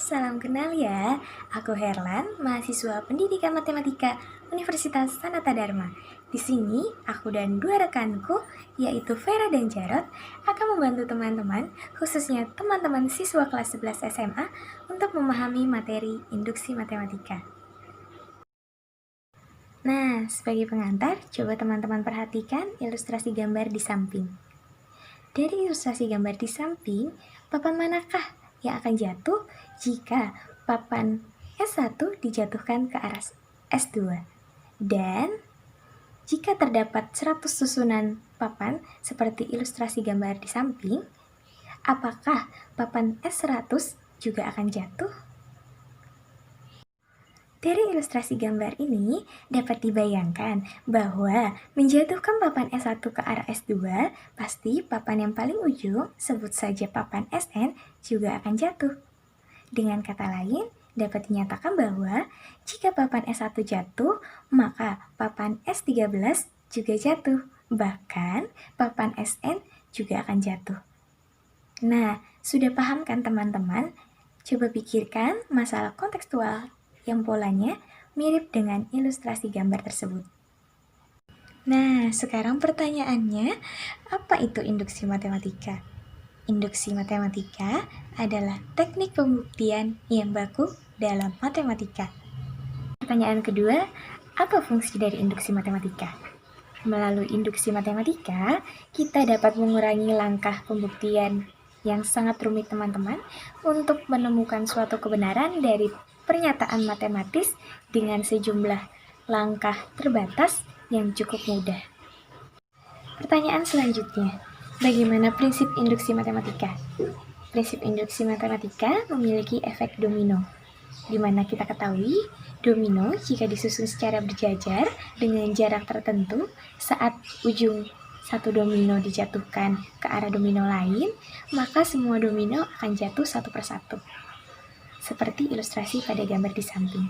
salam kenal ya. Aku Herlan, mahasiswa Pendidikan Matematika Universitas Sanata Dharma. Di sini, aku dan dua rekanku, yaitu Vera dan Jarot, akan membantu teman-teman, khususnya teman-teman siswa kelas 11 SMA, untuk memahami materi induksi matematika. Nah, sebagai pengantar, coba teman-teman perhatikan ilustrasi gambar di samping. Dari ilustrasi gambar di samping, papan manakah yang akan jatuh jika papan S1 dijatuhkan ke arah S2? Dan jika terdapat 100 susunan papan seperti ilustrasi gambar di samping, apakah papan S100 juga akan jatuh? Dari ilustrasi gambar ini dapat dibayangkan bahwa menjatuhkan papan S1 ke arah S2, pasti papan yang paling ujung, sebut saja papan Sn, juga akan jatuh. Dengan kata lain, dapat dinyatakan bahwa jika papan S1 jatuh, maka papan S13 juga jatuh. Bahkan, papan Sn juga akan jatuh. Nah, sudah paham kan teman-teman? Coba pikirkan masalah kontekstual yang polanya mirip dengan ilustrasi gambar tersebut. Nah, sekarang pertanyaannya, apa itu induksi matematika? Induksi matematika adalah teknik pembuktian yang baku dalam matematika. Pertanyaan kedua, apa fungsi dari induksi matematika? Melalui induksi matematika, kita dapat mengurangi langkah pembuktian yang sangat rumit teman-teman untuk menemukan suatu kebenaran dari pernyataan matematis dengan sejumlah langkah terbatas yang cukup mudah. Pertanyaan selanjutnya, bagaimana prinsip induksi matematika? Prinsip induksi matematika memiliki efek domino, di mana kita ketahui domino jika disusun secara berjajar dengan jarak tertentu, saat ujung satu domino dijatuhkan ke arah domino lain, maka semua domino akan jatuh satu persatu, seperti ilustrasi pada gambar di samping.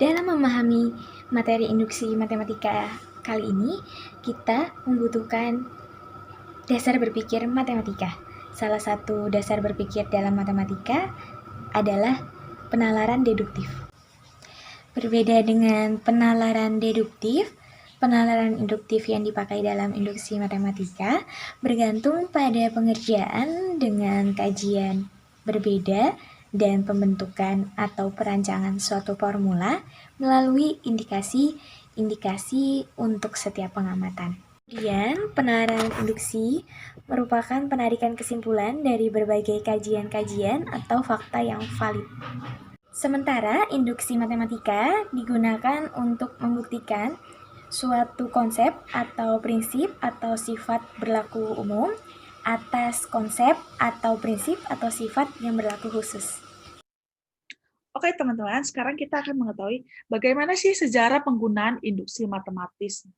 Dalam memahami materi induksi matematika kali ini, kita membutuhkan dasar berpikir matematika. Salah satu dasar berpikir dalam matematika adalah penalaran deduktif. Berbeda dengan penalaran deduktif, penalaran induktif yang dipakai dalam induksi matematika bergantung pada pengerjaan dengan kajian berbeda dan pembentukan atau perancangan suatu formula melalui indikasi untuk setiap pengamatan. Kemudian, penalaran induksi merupakan penarikan kesimpulan dari berbagai kajian-kajian atau fakta yang valid. Sementara induksi matematika digunakan untuk membuktikan suatu konsep atau prinsip atau sifat berlaku umum atas konsep atau prinsip atau sifat yang berlaku khusus. Oke teman-teman, sekarang kita akan mengetahui bagaimana sih sejarah penggunaan induksi matematis.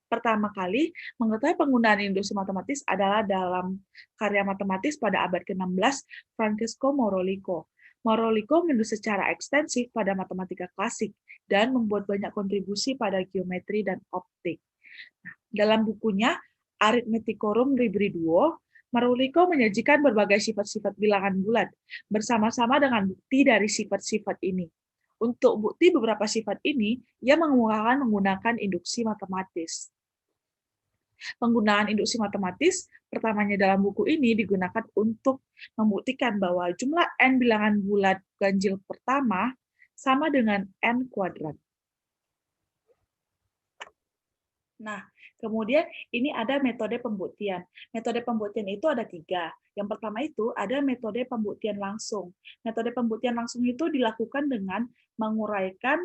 Pertama kali, mengetahui penggunaan induksi matematis adalah dalam karya matematis pada abad ke-16, Francesco Maurolico. Maurolico menulis secara ekstensif pada matematika klasik dan membuat banyak kontribusi pada geometri dan optik. Nah, dalam bukunya Arithmeticorum Libri Duo, Maurolico menyajikan berbagai sifat-sifat bilangan bulat bersama-sama dengan bukti dari sifat-sifat ini. Untuk bukti beberapa sifat ini, ia menggunakan induksi matematis. Penggunaan induksi matematis pertamanya dalam buku ini digunakan untuk membuktikan bahwa jumlah n bilangan bulat ganjil pertama sama dengan n kuadrat. Nah, kemudian ini ada metode pembuktian. Metode pembuktian itu ada 3. Yang pertama itu ada metode pembuktian langsung. Metode pembuktian langsung itu dilakukan dengan menguraikan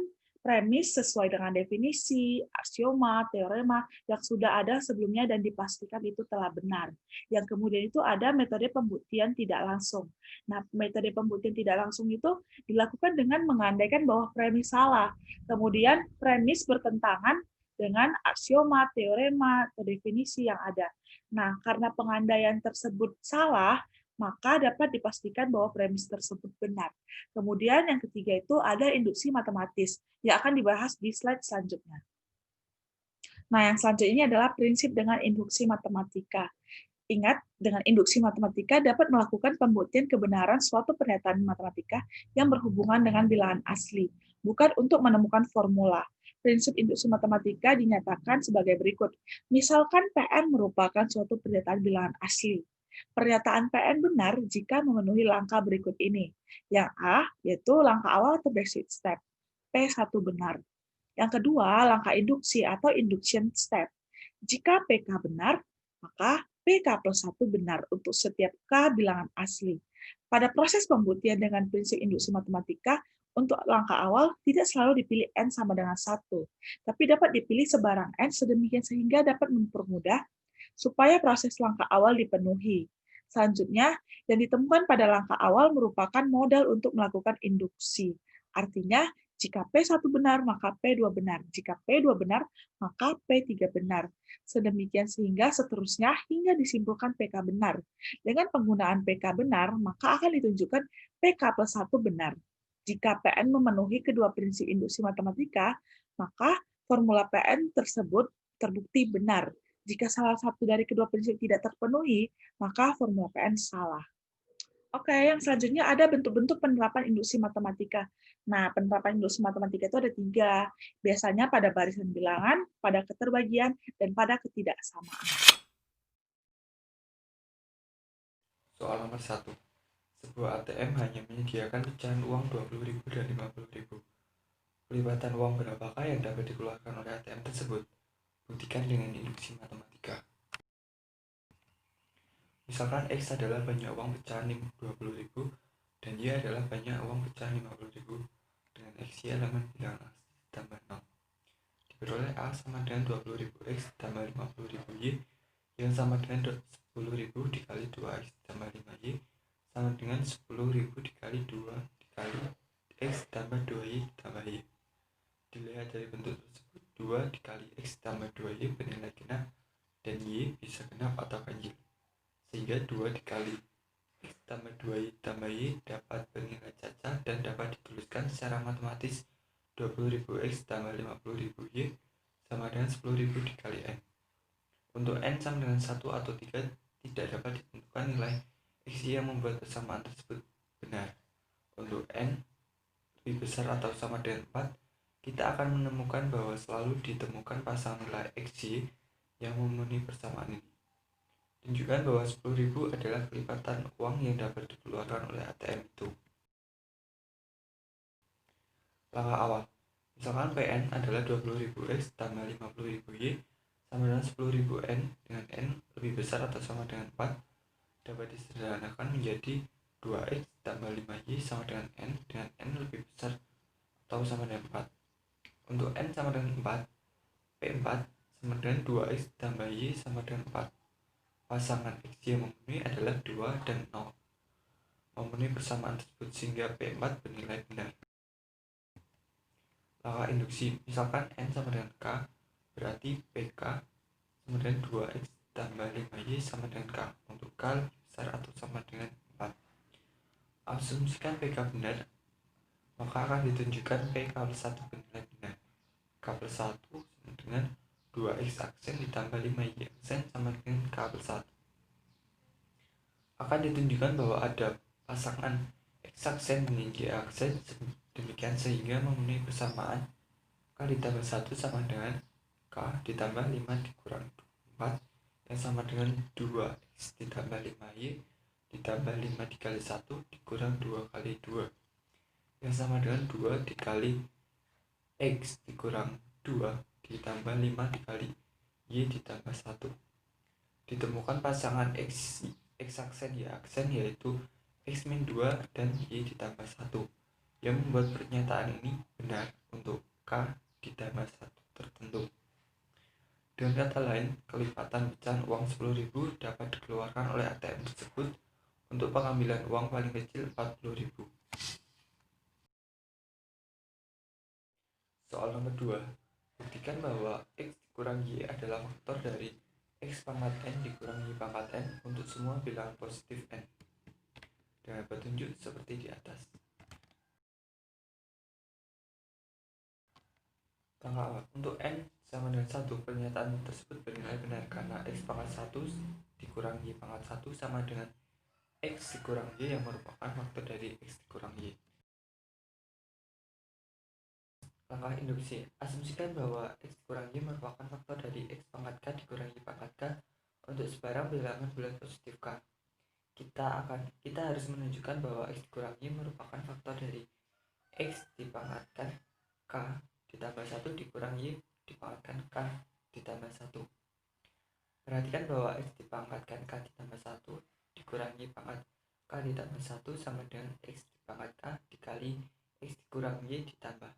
premis sesuai dengan definisi, aksioma, teorema yang sudah ada sebelumnya dan dipastikan itu telah benar. Yang kemudian itu ada metode pembuktian tidak langsung. Nah, metode pembuktian tidak langsung itu dilakukan dengan mengandaikan bahwa premis salah. Kemudian premis bertentangan dengan aksioma, teorema, atau definisi yang ada. Nah, karena pengandaian tersebut salah, maka dapat dipastikan bahwa premis tersebut benar. Kemudian yang ketiga itu ada induksi matematis, yang akan dibahas di slide selanjutnya. Nah, yang selanjutnya adalah prinsip dengan induksi matematika. Ingat, dengan induksi matematika dapat melakukan pembuktian kebenaran suatu pernyataan matematika yang berhubungan dengan bilangan asli, bukan untuk menemukan formula. Prinsip induksi matematika dinyatakan sebagai berikut. Misalkan Pn merupakan suatu pernyataan bilangan asli. Pernyataan Pn benar jika memenuhi langkah berikut ini. Yang A, yaitu langkah awal atau basic step. P1 benar. Yang kedua, langkah induksi atau induction step. Jika PK benar, maka PK plus 1 benar untuk setiap K bilangan asli. Pada proses pembuktian dengan prinsip induksi matematika, untuk langkah awal tidak selalu dipilih N sama dengan 1, tapi dapat dipilih sebarang N sedemikian sehingga dapat mempermudah supaya proses langkah awal dipenuhi. Selanjutnya, yang ditemukan pada langkah awal merupakan modal untuk melakukan induksi. Artinya, jika P1 benar, maka P2 benar. Jika P2 benar, maka P3 benar. Sedemikian sehingga seterusnya hingga disimpulkan PK benar. Dengan penggunaan PK benar, maka akan ditunjukkan PK plus 1 benar. Jika PN memenuhi kedua prinsip induksi matematika, maka formula PN tersebut terbukti benar. Jika salah satu dari kedua prinsip tidak terpenuhi, maka formula PN salah. Oke, yang selanjutnya ada bentuk-bentuk penerapan induksi matematika. Nah, penerapan induksi matematika itu ada 3. Biasanya pada barisan bilangan, pada keterbagian, dan pada ketidaksamaan. Soal nomor 1. Sebuah ATM hanya menyediakan pecahan uang 20.000 dan 50.000. Pelibatan uang berapakah yang dapat dikeluarkan oleh ATM tersebut? Buktikan dengan induksi matematika. Misalkan X adalah banyak uang pecahan 20.000 dan Y adalah banyak uang pecahan 50.000 dengan X Y elemen bilangan asli tambah 0. Diperoleh A sama dengan 20.000 X tambah 50.000 Y yang sama dengan 10.000 dikali 2X tambah 5Y sama dengan 10.000 dikali 2 dikali X tambah 2Y tambah Y. Dilihat dari bentuk tersebut, 2 dikali X tambah 2Y bernilai genap dan Y bisa genap atau ganjil. Sehingga 2 dikali X tambah 2Y tambah Y dapat bernilai cacat dan dapat dituliskan secara matematis 20.000 X tambah 50.000 Y sama dengan 10.000 dikali N. Untuk N sama dengan 1 atau 3 tidak dapat ditentukan nilai X Y yang membuat persamaan tersebut benar. Untuk N lebih besar atau sama dengan 4, kita akan menemukan bahwa selalu ditemukan pasangan nilai X Y yang memenuhi persamaan ini. Tunjukkan bahwa 10.000 adalah kelipatan uang yang dapat dikeluarkan oleh ATM itu. Langkah awal. Misalkan PN adalah 20.000 X tambah 50.000 Y sama dengan 10.000 N dengan N lebih besar atau sama dengan 4 dapat disederhanakan menjadi 2X tambah 5Y sama dengan N lebih besar atau sama dengan 4. Untuk N sama dengan 4, P4 sama dengan 2X tambah Y sama dengan 4. Pasangan X Y yang memenuhi adalah 2 dan 0. Memenuhi persamaan tersebut sehingga P4 bernilai benar. Langkah induksi, misalkan N sama dengan K, berarti PK sama dengan 2X tambah 5Y sama dengan K. Untuk K lebih besar atau sama dengan 4. Asumsikan PK benar, maka akan ditunjukkan PK plus 1 bernilai benar. K plus 1 sama dengan 2X aksen ditambah 5Y aksen sama dengan K plus 1. Akan ditunjukkan bahwa ada pasangan X aksen dengan Y aksen demikian sehingga memenuhi persamaan K ditambah 1 sama dengan K ditambah 5 dikurang 4 yang sama dengan 2X ditambah 5Y ditambah 5 dikali 1 dikurang 2 kali 2 yang sama dengan 2 dikali X dikurang 2 ditambah 5 dikali Y ditambah 1. Ditemukan pasangan X aksen Y aksen yaitu X min 2 dan Y ditambah 1 yang membuat pernyataan ini benar untuk K ditambah 1 tertentu. Dengan kata lain, kelipatan pecahan uang 10.000 dapat dikeluarkan oleh ATM tersebut untuk pengambilan uang paling kecil 40.000. Soal nomor 2. Buktikan bahwa X dikurang Y adalah faktor dari X pangkat N dikurang Y pangkat N untuk semua bilangan positif N. Dengan petunjuk seperti di atas. Langkah awal. Untuk N sama dengan 1, pernyataan tersebut bernilai benar karena X pangkat 1 dikurang Y pangkat 1 sama dengan X dikurang Y yang merupakan faktor dari X dikurang Y. Langkah induksi, asumsikan bahwa X dikurang Y merupakan faktor dari X pangkat K dikurang Y pangkat K untuk sebarang bilangan bulat positif K. Kita harus menunjukkan bahwa X dikurang Y merupakan faktor dari X dipangkatkan K ditambah 1 dikurang Y dipangkatkan K ditambah 1. Perhatikan bahwa X dipangkatkan K ditambah 1 dikurang Y pangkat K ditambah 1 sama dengan X dipangkat K dikali X dikurang Y ditambah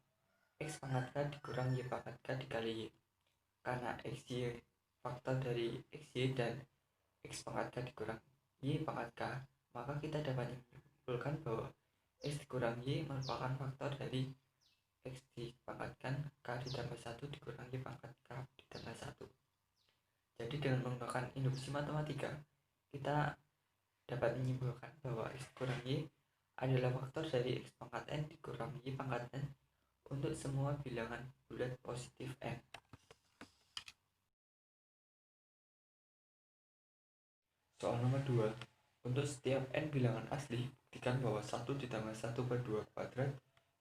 X pangkat K dikurang Y pangkat K dikali Y. Karena XY faktor dari XY dan X pangkat K dikurang Y pangkat K, maka kita dapat menyimpulkan bahwa X dikurang Y merupakan faktor dari X dipangkatkan K ditambah 1 dikurang Y pangkat K ditambah 1. Jadi dengan menggunakan induksi matematika, kita dapat menyimpulkan bahwa X dikurang Y adalah faktor dari X pangkat N dikurang Y pangkat N untuk semua bilangan bulat positif N. Soal nomor 2. Untuk setiap N bilangan asli, buktikan bahwa 1 ditambah 1 per 2 kuadrat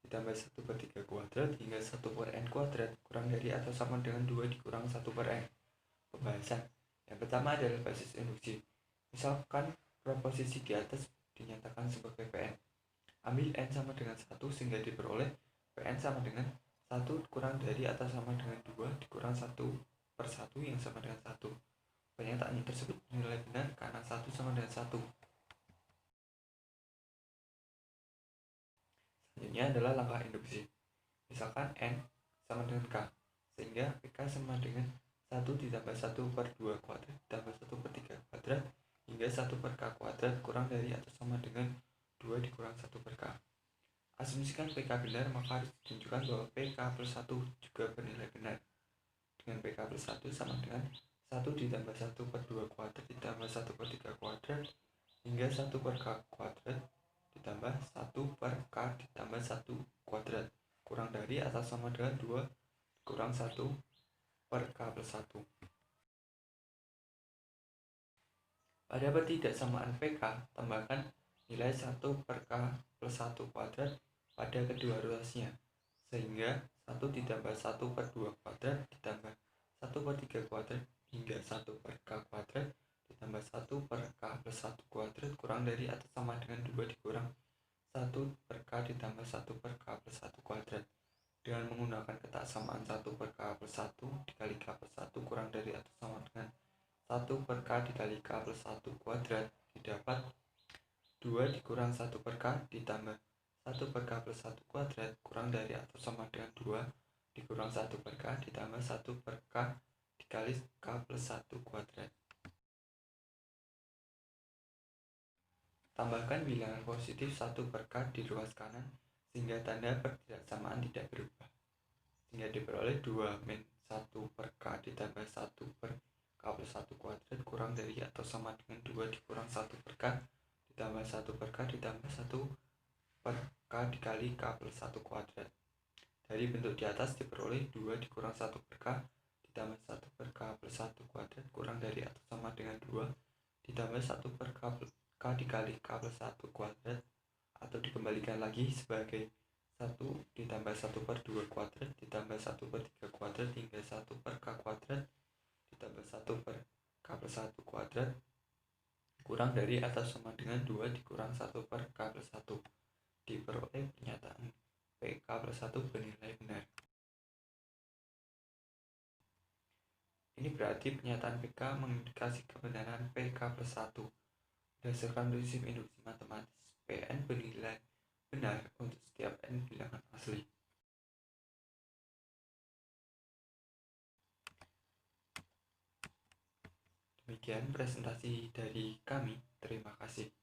ditambah 1 per 3 kuadrat hingga 1 per N kuadrat kurang dari atau sama dengan 2 dikurang 1 per N. Pembahasan. Yang pertama adalah basis induksi. Misalkan proposisi di atas dinyatakan sebagai Pn. Ambil N sama dengan 1 sehingga diperoleh Pn sama dengan 1 kurang dari atau sama dengan 2 dikurang 1 per 1 yang sama dengan 1. Pernyataan tersebut bernilai benar karena 1 sama dengan 1. Selanjutnya adalah langkah induksi. Misalkan N sama dengan K, sehingga PK sama dengan 1 ditambah 1 per 2 kuadrat ditambah 1 per 3 kuadrat hingga 1 per K kuadrat kurang dari atau sama dengan 2 dikurang 1 per K. Asumsikan PK benar, maka harus ditunjukkan bahwa PK plus 1 juga bernilai benar. Dengan PK plus 1 sama dengan 1 ditambah 1 per 2 kuadrat ditambah 1 per 3 kuadrat hingga 1 per K kuadrat ditambah 1 per K ditambah 1 kuadrat kurang dari atau sama dengan 2 kurang 1 per K plus 1. Pada ketidaksamaan PK, tambahkan nilai 1 per K plus 1 kuadrat pada kedua ruasnya, sehingga 1 ditambah 1 per 2 kuadrat ditambah 1 per 3 kuadrat hingga 1 per K kuadrat ditambah 1 per K plus 1 kuadrat kurang dari atau sama dengan 2 dikurang 1 per K ditambah 1 per K plus 1 kuadrat. Dengan menggunakan ketaksamaan 1 per K plus 1 dikali K plus 1 kurang dari atau sama dengan 1 per K dikali K plus 1 kuadrat, didapat 2 dikurang 1 per K ditambah 1 per K plus 1 kuadrat kurang dari atau sama dengan 2 dikurang 1 per K ditambah 1 per K dikali K plus 1 kuadrat. Tambahkan bilangan positif 1 per K di ruas kanan sehingga tanda pertidaksamaan tidak berubah, sehingga diperoleh 2 min 1 per K ditambah 1 per K plus 1 kuadrat kurang dari atau sama dengan 2 dikurang 1 per K ditambah 1 per K ditambah 1 per K dikali K plus 1 kuadrat. Dari bentuk di atas diperoleh 2 dikurang 1 per K ditambah 1 per K plus 1 kuadrat kurang dari atau sama dengan 2 ditambah 1 per K dikali K plus 1 kuadrat, atau dikembalikan lagi sebagai 1 ditambah 1 per 2 kuadrat ditambah 1 per 3 kuadrat hingga 1 per K kuadrat ditambah 1 per K plus 1 kuadrat kurang dari atau sama dengan 2 dikurang 1 per K plus 1. Diperoleh pernyataan PK plus 1 bernilai benar. Ini berarti pernyataan PK mengindikasi kebenaran PK plus 1. Berdasarkan prinsip induksi matematis, Pn bernilai benar untuk setiap N bilangan asli. Demikian presentasi dari kami. Terima kasih.